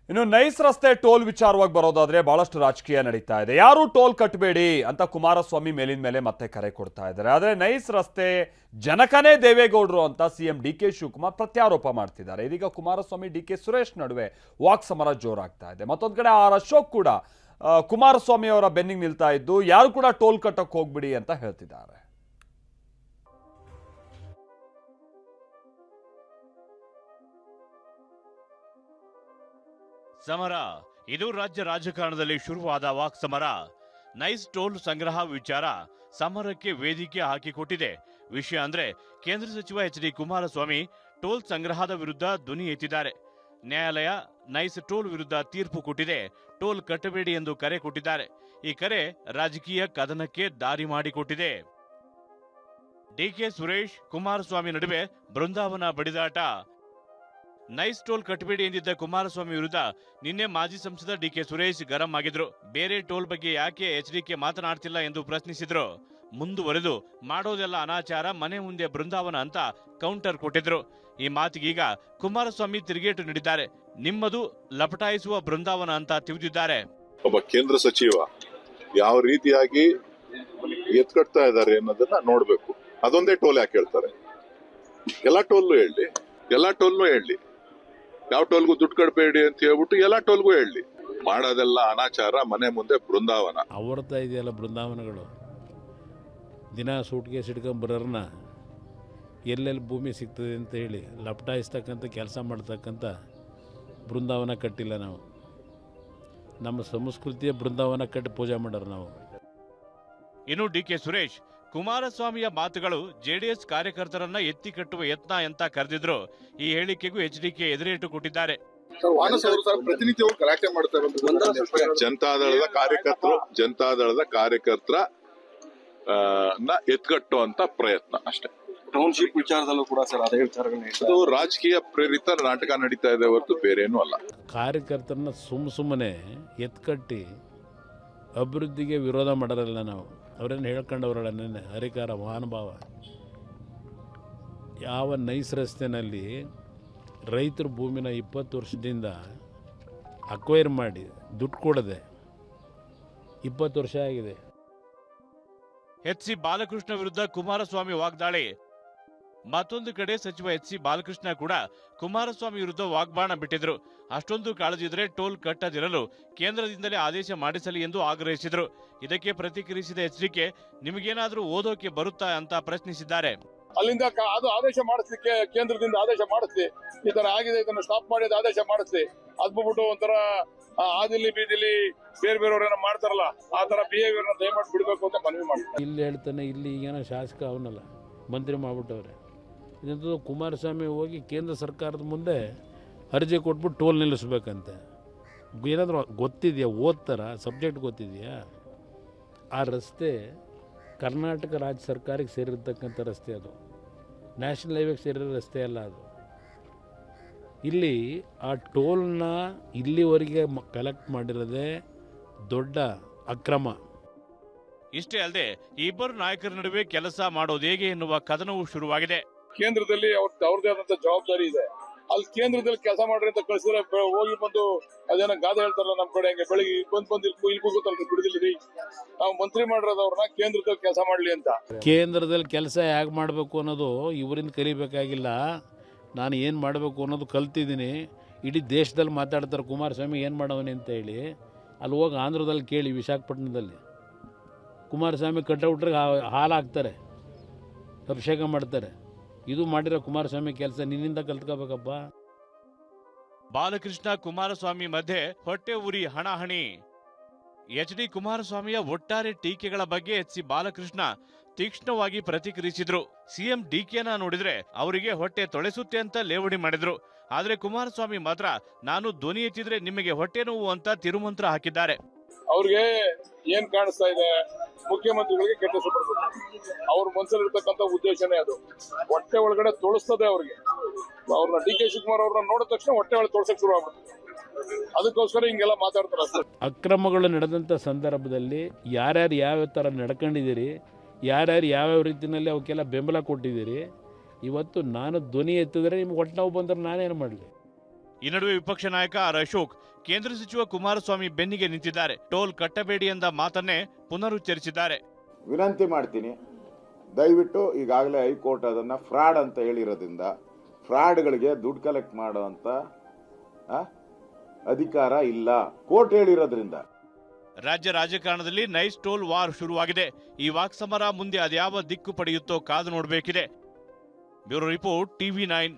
ಇನ್ನು ನೈಸ್ ರಸ್ತೆ ಟೋಲ್ ವಿಚಾರವಾಗಿ ಬರೋದಾದ್ರೆ ಬಹಳಷ್ಟು ರಾಜಕೀಯ ನಡೀತಾ ಇದೆ. ಯಾರು ಟೋಲ್ ಕಟ್ಟಬೇಡಿ ಅಂತ ಕುಮಾರಸ್ವಾಮಿ ಮೇಲಿನ ಮೇಲೆ ಮತ್ತೆ ಕರೆ ಕೊಡ್ತಾ ಇದ್ದಾರೆ. ಆದರೆ ನೈಸ್ ರಸ್ತೆ ಜನಕನೇ ದೇವೇಗೌಡರು ಅಂತ ಸಿಎಂ ಡಿ.ಕೆ. ಶಿವಕುಮಾರ್ ಪ್ರತ್ಯಾರೋಪ ಮಾಡ್ತಿದ್ದಾರೆ. ಇದೀಗ ಕುಮಾರಸ್ವಾಮಿ ಡಿ.ಕೆ. ಸುರೇಶ್ ನಡುವೆ ವಾಕ್ ಸಮರ ಜೋರಾಗ್ತಾ ಇದೆ. ಮತ್ತೊಂದು ಕಡೆ ಆರ್ ಅಶೋಕ್ ಕೂಡ ಕುಮಾರಸ್ವಾಮಿ ಅವರ ಬೆನ್ನಿಗೆ ನಿಲ್ತಾ ಇದ್ದು ಯಾರು ಕೂಡ ಟೋಲ್ ಕಟ್ಟಕ್ಕೆ ಹೋಗ್ಬಿಡಿ ಅಂತ ಹೇಳ್ತಿದ್ದಾರೆ. ಸಮರ ಇದು ರಾಜ್ಯ ರಾಜಕಾರಣದಲ್ಲಿ ಶುರುವಾದ ವಾಕ್ ಸಮರ. ನೈಸ್ ಟೋಲ್ ಸಂಗ್ರಹ ವಿಚಾರ ಸಮರಕ್ಕೆ ವೇದಿಕೆ ಹಾಕಿಕೊಟ್ಟಿದೆ. ವಿಷಯ ಅಂದ್ರೆ ಕೇಂದ್ರ ಸಚಿವ ಎಚ್.ಡಿ. ಕುಮಾರಸ್ವಾಮಿ ಟೋಲ್ ಸಂಗ್ರಹದ ವಿರುದ್ಧ ಧ್ವನಿ ಎತ್ತಿದ್ದಾರೆ. ನ್ಯಾಯಾಲಯ ನೈಸ್ ಟೋಲ್ ವಿರುದ್ಧ ತೀರ್ಪು ಕೊಟ್ಟಿದೆ. ಟೋಲ್ ಕಟ್ಟಬೇಡಿ ಎಂದು ಕರೆ ಕೊಟ್ಟಿದ್ದಾರೆ. ಈ ಕರೆ ರಾಜಕೀಯ ಕದನಕ್ಕೆ ದಾರಿ ಮಾಡಿಕೊಟ್ಟಿದೆ. ಡಿ.ಕೆ. ಸುರೇಶ್ ಕುಮಾರಸ್ವಾಮಿ ನಡುವೆ ಬೃಂದಾವನ ಬಡಿದಾಟ. ನೈಸ್ ಟೋಲ್ ಕಟ್ಟಬೇಡಿ ಎಂದಿದ್ದ ಕುಮಾರಸ್ವಾಮಿ ವಿರುದ್ಧ ನಿನ್ನೆ ಮಾಜಿ ಸಂಸದ ಡಿ.ಕೆ. ಸುರೇಶ್ ಗರಂ ಆಗಿದ್ರು. ಬೇರೆ ಟೋಲ್ ಬಗ್ಗೆ ಯಾಕೆ ಎಚ್.ಡಿ.ಕೆ ಮಾತನಾಡ್ತಿಲ್ಲ ಎಂದು ಪ್ರಶ್ನಿಸಿದ್ರು. ಮುಂದುವರೆದು ಮಾಡೋದೆಲ್ಲ ಅನಾಚಾರ, ಮನೆ ಮುಂದೆ ಬೃಂದಾವನ ಅಂತ ಕೌಂಟರ್ ಕೊಟ್ಟಿದ್ರು. ಈ ಮಾತಿಗೀಗ ಕುಮಾರಸ್ವಾಮಿ ತಿರುಗೇಟು ನೀಡಿದ್ದಾರೆ. ನಿಮ್ಮದು ಲಪಟಾಯಿಸುವ ಬೃಂದಾವನ ಅಂತ ತಿವಿದಿದ್ದಾರೆ. ಒಬ್ಬ ಕೇಂದ್ರ ಸಚಿವ ಯಾವ ರೀತಿಯಾಗಿ ಎತ್ಕಟ್ತಾ ಇದ್ದಾರೆ ಅನ್ನೋದನ್ನ ನೋಡ್ಬೇಕು. ಅದೊಂದೇ ಟೋಲ್ ಯಾಕೆ ಹೇಳ್ತಾರೆ? ಎಲ್ಲಾ ಟೋಲ್ನು ಹೇಳಿ ಯಾವ ಟೋಲ್ಗೂ ದುಡ್ಡು ಕಟ್ಟಬೇಡಿ ಅಂತ ಹೇಳ್ಬಿಟ್ಟು ಎಲ್ಲಾ ಟೋಲ್ಗೂ ಹೇಳಿ. ಮಾಡೋದೆಲ್ಲ ಅನಾಚಾರ, ಮನೆ ಮುಂದೆ ಬೃಂದಾವನ. ಅವ್ರತಾ ಇದೆಯಲ್ಲ ಬೃಂದಾವನಗಳು. ದಿನ ಸೂಟ್ಕೇಸ್ ಇಟ್ಕೊಂಡ್ ಬರೋರ್ನ ಎಲ್ಲೆಲ್ಲಿ ಭೂಮಿ ಸಿಗ್ತದೆ ಅಂತ ಹೇಳಿ ಲಪಟಾಯಿಸ್ತಕ್ಕಂಥ ಕೆಲಸ ಮಾಡ್ತಕ್ಕಂಥ ಬೃಂದಾವನ ಕಟ್ಟಿಲ್ಲ ನಾವು. ನಮ್ಮ ಸಂಸ್ಕೃತಿಯ ಬೃಂದಾವನ ಕಟ್ಟಿ ಪೂಜೆ ಮಾಡೋರು ನಾವು. ಇನ್ನು ಡಿ.ಕೆ. ಸುರೇಶ್ ಕುಮಾರಸ್ವಾಮಿಯ ಮಾತುಗಳು ಜೆಡಿಎಸ್ ಕಾರ್ಯಕರ್ತರನ್ನ ಎತ್ತಿ ಕಟ್ಟುವ ಯತ್ನ ಅಂತ ಕರೆದಿದ್ರು. ಈ ಹೇಳಿಕೆಗೂ ಎಚ್.ಡಿ.ಕೆ ಎದುರೇಟು ಕೊಟ್ಟಿದ್ದಾರೆ. ಜನತಾದಳದ ಕಾರ್ಯಕರ್ತರ ಎತ್ಕಟ್ಟುವಂತ ಪ್ರಯತ್ನ ಅಷ್ಟೇ. ಟೌನ್ಶಿಪ್ ವಿಚಾರದಲ್ಲೂ ಕೂಡ ಸರ್ ಅದೇ ವಿಚಾರಗಳನ್ನ ಇದು ರಾಜಕೀಯ ಪ್ರೇರಿತ ನಾಟಕ ನಡೀತಾ ಇದೆ ಹೊರತು ಬೇರೇನೂ ಅಲ್ಲ. ಕಾರ್ಯಕರ್ತರನ್ನ ಸುಮ್ಮನೆ ಎತ್ಕಟ್ಟಿ ಅಭಿವೃದ್ಧಿಗೆ ವಿರೋಧ ಮಾಡೋರಲ್ಲ ನಾವು. ಅವರೇನು ಹೇಳ್ಕೊಂಡವ್ರಲ್ಲ ನೆನ್ನೆ ಹರಿಕಾರ ಮಹಾನುಭಾವ. ಯಾವ ನೈಸ್ ರಸ್ತೆನಲ್ಲಿ ರೈತರ ಭೂಮಿನ 20 ವರ್ಷದಿಂದ ಅಕ್ವೈರ್ ಮಾಡಿ ದುಡ್ಡು ಕೊಡದೆ 20 ವರ್ಷ ಆಗಿದೆ. ಎಚ್.ಸಿ. ಬಾಲಕೃಷ್ಣ ವಿರುದ್ಧ ಕುಮಾರಸ್ವಾಮಿ ವಾಗ್ದಾಳಿ. ಮತ್ತೊಂದು ಕಡೆ ಸಚಿವ ಎಚ್.ಸಿ. ಬಾಲಕೃಷ್ಣ ಕೂಡ ಕುಮಾರಸ್ವಾಮಿ ವಿರುದ್ಧ ವಾಗ್ಬಾಣ ಬಿಟ್ಟಿದ್ರು. ಅಷ್ಟೊಂದು ಕಾಳಜಿದ್ರೆ ಟೋಲ್ ಕಟ್ಟದಿರಲು ಕೇಂದ್ರದಿಂದಲೇ ಆದೇಶ ಮಾಡಿಸಲಿ ಎಂದು ಆಗ್ರಹಿಸಿದ್ರು. ಇದಕ್ಕೆ ಪ್ರತಿಕ್ರಿಯಿಸಿದ ಎಚ್.ಡಿ.ಕೆ ನಿಮಗೇನಾದ್ರೂ ಓದೋಕೆ ಬರುತ್ತಾ ಅಂತ ಪ್ರಶ್ನಿಸಿದ್ದಾರೆ. ಅಲ್ಲಿಂದ ಅದು ಆದೇಶ ಮಾಡಿಸ್ಲಿಕ್ಕೆ ಕೇಂದ್ರದಿಂದ ಆದೇಶ ಮಾಡಿಸ್ಲಿ, ಈ ತರ ಆಗಿದೆ ಇದನ್ನು ಸ್ಟಾಪ್ ಮಾಡಿ ಆದೇಶ ಮಾಡಿಸ್ಲಿ. ಅದ್ಬಿಟ್ಟು ಒಂಥರ ಆದಿಲಿ ಬೀದಿಲಿ ಬೇರೆಯವ್ರೇನೋ ಮಾಡ್ತಾರಲ್ಲ ಆ ತರ ಬಿಹೇವಿಯರ್ನ ದಯಮಾಡಿ ಬಿಡ್ಬೇಕು ಅಂತ ಮನವಿ ಮಾಡ್ತಾರೆ. ಇಲ್ಲಿ ಹೇಳ್ತಾನೆ, ಇಲ್ಲಿ ಈಗೇನೋ ಶಾಸಕ ಅವನಲ್ಲ ಮಂತ್ರಿ ಮಾಡ್ಬಿಟ್ಟವ್ರೆ. ಇದಂತೂ ಕುಮಾರಸ್ವಾಮಿ ಹೋಗಿ ಕೇಂದ್ರ ಸರ್ಕಾರದ ಮುಂದೆ ಅರ್ಜಿ ಕೊಟ್ಬಿಟ್ಟು ಟೋಲ್ ನಿಲ್ಲಿಸ್ಬೇಕಂತೆ. ಏನಾದರೂ ಗೊತ್ತಿದೆಯಾ? ಓದ್ತಾರ? ಸಬ್ಜೆಕ್ಟ್ ಗೊತ್ತಿದೆಯಾ? ಆ ರಸ್ತೆ ಕರ್ನಾಟಕ ರಾಜ್ಯ ಸರ್ಕಾರಕ್ಕೆ ಸೇರಿರ್ತಕ್ಕಂಥ ರಸ್ತೆ. ಅದು ನ್ಯಾಷನಲ್ ಹೈವೇಗೆ ಸೇರಿರೋ ರಸ್ತೆ ಅಲ್ಲ ಅದು. ಇಲ್ಲಿ ಆ ಟೋಲ್ನ ಇಲ್ಲಿವರೆಗೆ ಕಲೆಕ್ಟ್ ಮಾಡಿರೋದೇ ದೊಡ್ಡ ಅಕ್ರಮ. ಇಷ್ಟೇ ಅಲ್ಲದೆ ಇಬ್ಬರು ನಾಯಕರ ನಡುವೆ ಕೆಲಸ ಮಾಡೋದು ಹೇಗೆ ಎನ್ನುವ ಕದನವೂ ಶುರುವಾಗಿದೆ. ಕೇಂದ್ರದಲ್ಲಿ ಅವ್ರದೇ ಆದಂತ ಜವಾಬ್ದಾರಿ ಇದೆ. ಅಲ್ಲಿ ಕೇಂದ್ರದಲ್ಲಿ ಕೆಲಸ ಮಾಡ್ರಿ ಅಂತ ಕಳಿಸಿದ್ರೆ ಹೋಗಿ ಬಂದು ಅದೇನೋ ಗಾದೆ ಹೇಳ್ತಾರಲ್ಲ ನಮ್ಮ ಕಡೆ, ಹಂಗೆ ಬೆಳಿಗ್ಗೆ ಬಂದು ಇಲ್ಲಿ ಕೂಗುತ್ತಲ್ರಿ ಬಿಡುದಿಲ್ರಿ, ನಾವು ಮಂತ್ರಿ ಮಾಡಿರೋದವ್ರನ್ನ ಕೇಂದ್ರದಲ್ಲಿ ಕೆಲಸ ಮಾಡ್ಲಿ ಅಂತ. ಕೇಂದ್ರದಲ್ಲಿ ಕೆಲಸ ಹೇಗೆ ಮಾಡಬೇಕು ಅನ್ನೋದು ಇವರಿಂದ ಕಲಿಬೇಕಾಗಿಲ್ಲ. ನಾನು ಏನು ಮಾಡಬೇಕು ಅನ್ನೋದು ಕಲ್ತಿದ್ದೀನಿ. ಇಡೀ ದೇಶದಲ್ಲಿ ಮಾತಾಡ್ತಾರೆ ಕುಮಾರಸ್ವಾಮಿ ಏನು ಮಾಡವನಿ ಅಂತ ಹೇಳಿ. ಅಲ್ಲಿ ಹೋಗಿ ಆಂಧ್ರದಲ್ಲಿ ಕೇಳಿ, ವಿಶಾಖಪಟ್ಟಣದಲ್ಲಿ ಕುಮಾರಸ್ವಾಮಿ ಕಟ್ಔಟ್ರಿಗೆ ಹಾಲು ಹಾಕ್ತಾರೆ, ಅಭಿಷೇಕ ಮಾಡ್ತಾರೆ. ಇದು ಮಾಡಿರೋ ಕುಮಾರಸ್ವಾಮಿ ಕೆಲಸ ನಿನ್ನಿಂದ ಕಲ್ತ್ಕೋಬೇಕಪ್ಪ. ಬಾಲಕೃಷ್ಣ ಕುಮಾರಸ್ವಾಮಿ ಮಧ್ಯೆ ಹೊಟ್ಟೆ ಉರಿ ಹಣಾಹಣಿ. ಎಚ್.ಡಿ. ಕುಮಾರಸ್ವಾಮಿಯ ಒಟ್ಟಾರೆ ಟೀಕೆಗಳ ಬಗ್ಗೆ ಎಚ್.ಸಿ. ಬಾಲಕೃಷ್ಣ ತೀಕ್ಷ್ಣವಾಗಿ ಪ್ರತಿಕ್ರಿಯಿಸಿದ್ರು. ಸಿಎಂ ಡಿ.ಕೆ.ನ ನೋಡಿದ್ರೆ ಅವರಿಗೆ ಹೊಟ್ಟೆ ತೊಳೆಸುತ್ತೆ ಅಂತ ಲೇವಡಿ ಮಾಡಿದ್ರು. ಆದ್ರೆ ಕುಮಾರಸ್ವಾಮಿ ಮಾತ್ರ ನಾನು ಧ್ವನಿ ಎತ್ತಿದ್ರೆ ನಿಮಗೆ ಹೊಟ್ಟೆ ನೋವು ಅಂತ ತಿರುಮಂತ್ರ ಹಾಕಿದ್ದಾರೆ. ಅವ್ರಿಗೆ ಏನ್ ಕಾಣಿಸ್ತಾ ಇದೆ, ಮುಖ್ಯಮಂತ್ರಿಗಳಿಗೆ ಕೆಟ್ಟ ಹೆಸರು ಬರ್ಬೇಕು. ಅವ್ರ ಮನಸ್ಸಲ್ಲಿರ್ತಕ್ಕಂಥ ಉದ್ದೇಶನೇ ಅದು. ಹೊಟ್ಟೆ ಒಳಗಡೆ ತೊಳಸ್ತದೆ ಅವ್ರಿಗೆ. ಅವ್ರನ್ನ ಡಿ.ಕೆ. ಶಿವಕುಮಾರ್ ಅವ್ರನ್ನ ನೋಡಿದ ತಕ್ಷಣ ಹೊಟ್ಟೆ ಒಳಗೆ ತೊಳಸಕ್ ಶುರು ಆಗ್ಬಿಡುತ್ತೆ. ಅದಕ್ಕೋಸ್ಕರ ಹಿಂಗೆಲ್ಲ ಮಾತಾಡ್ತಾರೆ ಅಷ್ಟೇ. ಅಕ್ರಮಗಳು ನಡೆದಂಥ ಸಂದರ್ಭದಲ್ಲಿ ಯಾರ್ಯಾರು ಯಾವ್ಯಾವ ಥರ ನಡ್ಕೊಂಡಿದ್ದೀರಿ, ಯಾರ್ಯಾರು ಯಾವ್ಯಾವ ರೀತಿಯಲ್ಲಿ ಅವಕ್ಕೆಲ್ಲ ಬೆಂಬಲ ಕೊಟ್ಟಿದ್ದೀರಿ. ಇವತ್ತು ನಾನು ಧ್ವನಿ ಎತ್ತಿದ್ರೆ ನಿಮ್ಗೆ ಹೊಟ್ಟೆ ನೋವು ಬಂದ್ರೆ ನಾನೇನು ಮಾಡಲಿ? ಈ ನಡುವೆ ವಿಪಕ್ಷ ನಾಯಕ ಆರ್ ಅಶೋಕ್ ಕೇಂದ್ರ ಸಚಿವ ಕುಮಾರಸ್ವಾಮಿ ಬೆನ್ನಿಗೆ ನಿಂತಿದ್ದಾರೆ. ಟೋಲ್ ಕಟ್ಟಬೇಡಿ ಎಂದ ಮಾತನ್ನೇ ಪುನರುಚ್ಚರಿಸಿದ್ದಾರೆ. ವಿನಂತಿ ಮಾಡ್ತೀನಿ, ದಯವಿಟ್ಟು ಈಗಾಗಲೇ ಹೈಕೋರ್ಟ್ ಅದನ್ನ ಫ್ರಾಡ್ ಅಂತ ಹೇಳಿರೋದ್ರಿಂದ ಫ್ರಾಡ್ಗಳಿಗೆ ದುಡ್ಡು ಕಲೆಕ್ಟ್ ಮಾಡುವಂತ ಅಧಿಕಾರ ಇಲ್ಲ, ಕೋರ್ಟ್ ಹೇಳಿರೋದ್ರಿಂದ. ರಾಜ್ಯ ರಾಜಕಾರಣದಲ್ಲಿ ನೈಸ್ ಟೋಲ್ ವಾರ್ ಶುರುವಾಗಿದೆ. ಈ ವಾಕ್ಸಮರ ಮುಂದೆ ಅದ್ಯಾವ ದಿಕ್ಕು ಪಡೆಯುತ್ತೋ ಕಾದು ನೋಡಬೇಕಿದೆ. Bureau report, TV9.